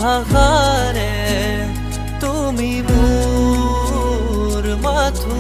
হাহারে তুমি মোর মাথো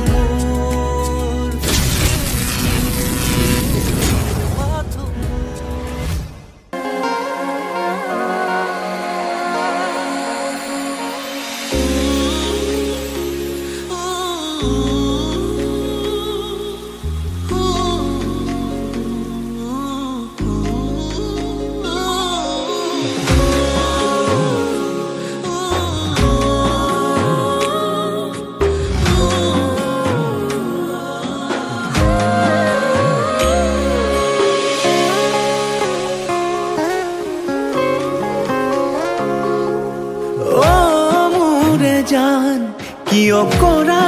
জান কিয় কৰা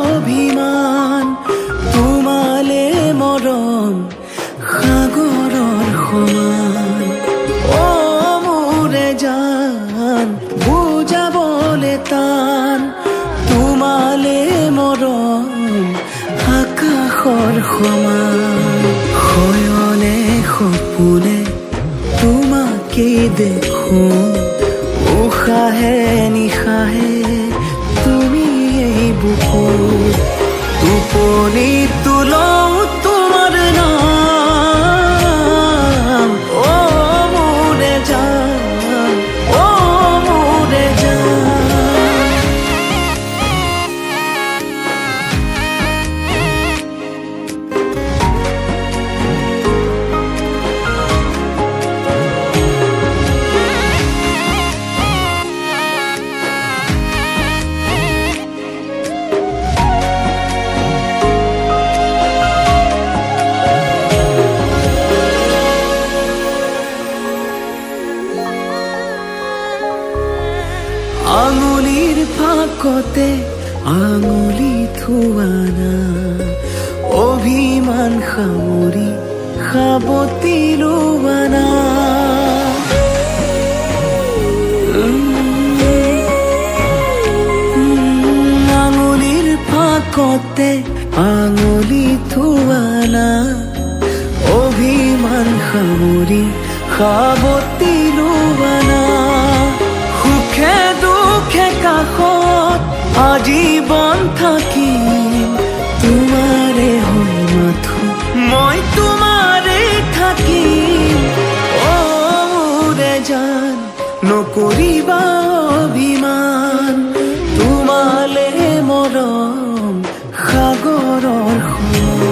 অভিমান তোমালে মৰম সাগৰৰ সমান অ মোৰে জান বুজাবলে টান তোমালে মৰম আকাশৰ সমান শয়নে সপোনে তোমাকে দেখো উশাহে নিশাহে তুমি এই বুকুত টোপনি তুলও তোমাৰ নাম অ মোৰে জান অ মোৰে জান আঙুলিৰ ফাকতে আঙুলি থোৱানা অভিমান সামৰি সাবতি লোৱানা আঙুলিৰ ফাকতে আঙুলি থোৱানা অভিমান সামৰি সাবতি লোৱানা সুখে দুখে কাষত আজীৱন থাকিম তোমাৰে হৈ মাথো মই তোমাৰে থাকিম অ মোৰে জান নকৰিবা অভিমান তোমালে মৰম সাগৰৰ সমান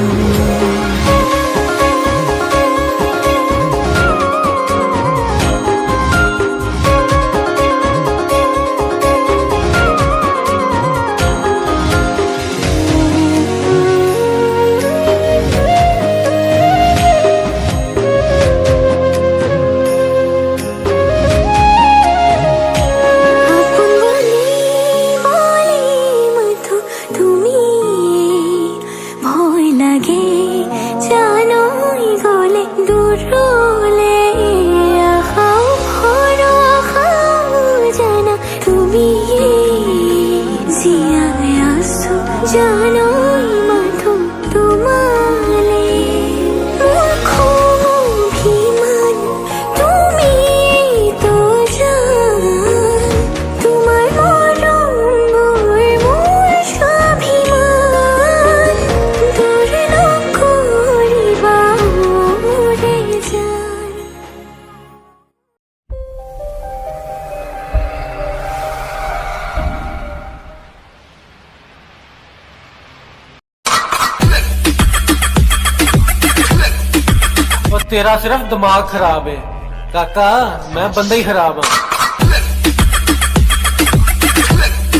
तेरा सिर्फ दिमाग खराब है काका, मैं बंदा ही खराब हूं।